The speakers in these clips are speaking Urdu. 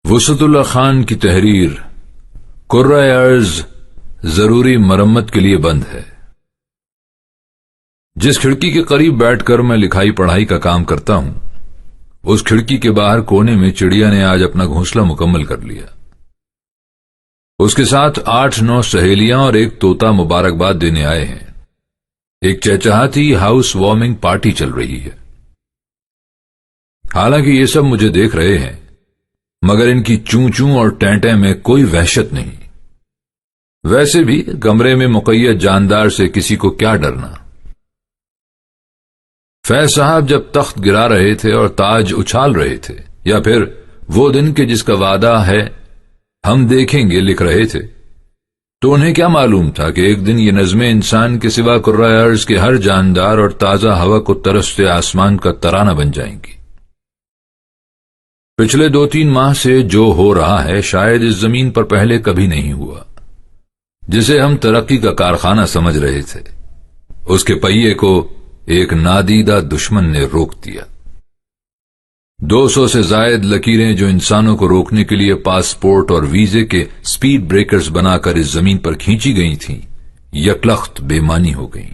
وسعت اللہ خان کی تحریر کرۂ ارض ضروری مرمت کے لیے بند ہے۔ جس کھڑکی کے قریب بیٹھ کر میں لکھائی پڑھائی کا کام کرتا ہوں، اس کھڑکی کے باہر کونے میں چڑیا نے آج اپنا گھونسلہ مکمل کر لیا۔ اس کے ساتھ 8-9 سہیلیاں اور ایک طوطا مبارکباد دینے آئے ہیں۔ ایک چہچہاتی ہاؤس وارمنگ پارٹی چل رہی ہے۔ حالانکہ یہ سب مجھے دیکھ رہے ہیں، مگر ان کی چوں چوں اور ٹینٹیں میں کوئی وحشت نہیں۔ ویسے بھی کمرے میں مقید جاندار سے کسی کو کیا ڈرنا۔ فیض صاحب جب تخت گرا رہے تھے اور تاج اچھال رہے تھے، یا پھر وہ دن کے جس کا وعدہ ہے ہم دیکھیں گے لکھ رہے تھے، تو انہیں کیا معلوم تھا کہ ایک دن یہ نظمیں انسان کے سوا کرۂ ارض کے ہر جاندار اور تازہ ہوا کو ترستے آسمان کا ترانہ بن جائیں گی۔ پچھلے 2-3 ماہ سے جو ہو رہا ہے شاید اس زمین پر پہلے کبھی نہیں ہوا۔ جسے ہم ترقی کا کارخانہ سمجھ رہے تھے، اس کے پہیے کو ایک نادیدہ دشمن نے روک دیا۔ 200 سے زائد لکیریں جو انسانوں کو روکنے کے لیے پاسپورٹ اور ویزے کے سپیڈ بریکرز بنا کر اس زمین پر کھینچی گئی تھیں، یکلخت بے معنی ہو گئیں۔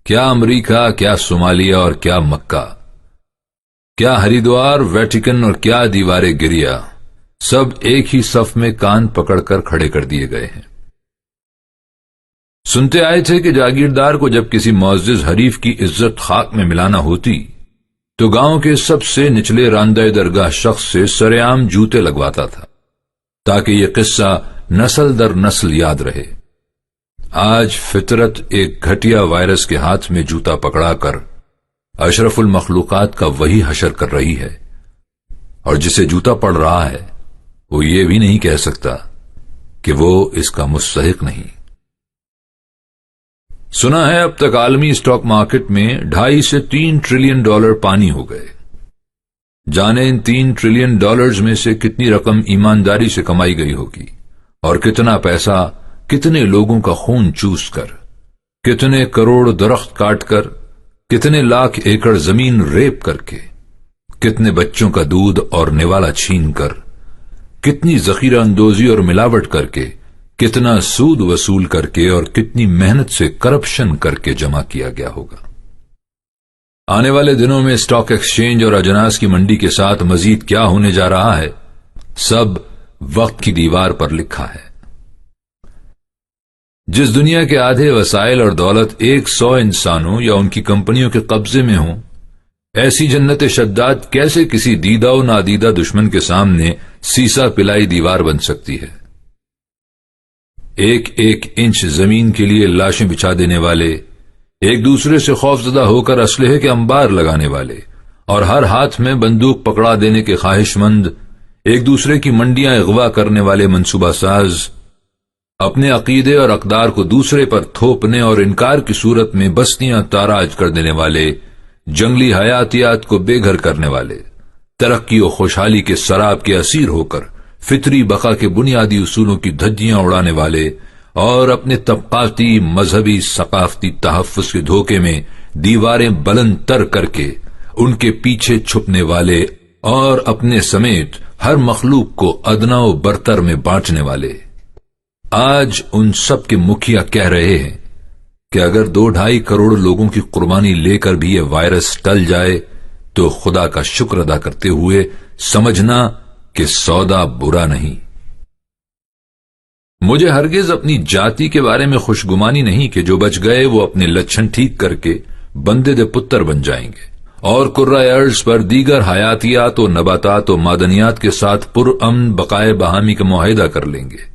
کیا امریکہ، کیا صومالیہ اور کیا مکہ، کیا ہریدوار، ویٹیکن اور کیا دیوار گریا، سب ایک ہی صف میں کان پکڑ کر کھڑے کر دیے گئے ہیں۔ سنتے آئے تھے کہ جاگیردار کو جب کسی معزز حریف کی عزت خاک میں ملانا ہوتی تو گاؤں کے سب سے نچلے راندہ درگاہ شخص سے سرعام جوتے لگواتا تھا، تاکہ یہ قصہ نسل در نسل یاد رہے۔ آج فطرت ایک گھٹیا وائرس کے ہاتھ میں جوتا پکڑا کر اشرف المخلوقات کا وہی حشر کر رہی ہے، اور جسے جوتا پڑ رہا ہے وہ یہ بھی نہیں کہہ سکتا کہ وہ اس کا مستحق نہیں۔ سنا ہے اب تک عالمی اسٹاک مارکیٹ میں 2.5 سے 3 ٹریلین ڈالر پانی ہو گئے۔ جانے ان 3 ٹریلین ڈالرز میں سے کتنی رقم ایمانداری سے کمائی گئی ہوگی، اور کتنا پیسہ کتنے لوگوں کا خون چوس کر، کتنے کروڑ درخت کاٹ کر، کتنے لاکھ ایکڑ زمین ریپ کر کے، کتنے بچوں کا دودھ اور نوالا چھین کر، کتنی ذخیرہ اندوزی اور ملاوٹ کر کے، کتنا سود وصول کر کے اور کتنی محنت سے کرپشن کر کے جمع کیا گیا ہوگا۔ آنے والے دنوں میں اسٹاک ایکسچینج اور اجناس کی منڈی کے ساتھ مزید کیا ہونے جا رہا ہے، سب وقت کی دیوار پر لکھا ہے۔ جس دنیا کے آدھے وسائل اور دولت 100 انسانوں یا ان کی کمپنیوں کے قبضے میں ہوں، ایسی جنت شداد کیسے کسی دیدہ و نادیدہ دشمن کے سامنے سیسا پلائی دیوار بن سکتی ہے؟ ایک ایک انچ زمین کے لیے لاشیں بچھا دینے والے، ایک دوسرے سے خوفزدہ ہو کر اسلحے کے انبار لگانے والے، اور ہر ہاتھ میں بندوق پکڑا دینے کے خواہش مند، ایک دوسرے کی منڈیاں اغوا کرنے والے منصوبہ ساز، اپنے عقیدے اور اقدار کو دوسرے پر تھوپنے اور انکار کی صورت میں بستیاں تاراج کر دینے والے، جنگلی حیاتیات کو بے گھر کرنے والے، ترقی و خوشحالی کے سراب کے اسیر ہو کر فطری بقا کے بنیادی اصولوں کی دھجیاں اڑانے والے، اور اپنے طبقاتی، مذہبی، ثقافتی تحفظ کے دھوکے میں دیواریں بلند تر کر کے ان کے پیچھے چھپنے والے، اور اپنے سمیت ہر مخلوق کو ادنا و برتر میں بانٹنے والے۔ آج ان سب کے مکھیا کہہ رہے ہیں کہ اگر 2-2.5 کروڑ لوگوں کی قربانی لے کر بھی یہ وائرس ٹل جائے تو خدا کا شکر ادا کرتے ہوئے سمجھنا کہ سودا برا نہیں۔ مجھے ہرگز اپنی جاتی کے بارے میں خوشگمانی نہیں کہ جو بچ گئے وہ اپنے لچھن ٹھیک کر کے بندے دے پتر بن جائیں گے، اور کرۂ ارض پر دیگر حیاتیات و نباتات و معدنیات کے ساتھ پرامن بقائے باہمی کا معاہدہ کر لیں گے۔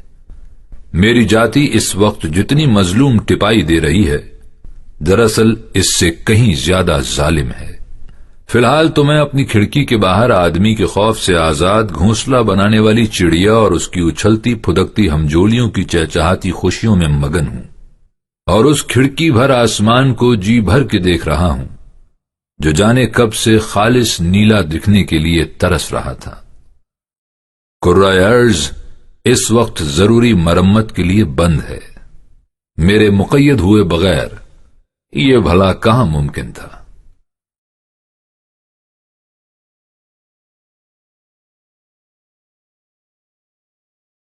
میری جاتی اس وقت جتنی مظلوم ٹپائی دے رہی ہے، دراصل اس سے کہیں زیادہ ظالم ہے۔ فی الحال تو میں اپنی کھڑکی کے باہر آدمی کے خوف سے آزاد گھونسلہ بنانے والی چڑیا اور اس کی اچھلتی پھدکتی ہمجولیوں کی چہچہاتی خوشیوں میں مگن ہوں، اور اس کھڑکی بھر آسمان کو جی بھر کے دیکھ رہا ہوں جو جانے کب سے خالص نیلا دکھنے کے لیے ترس رہا تھا۔ کرۂ ارض اس وقت ضروری مرمت کے لیے بند ہے۔ میرے مقید ہوئے بغیر یہ بھلا کہاں ممکن تھا؟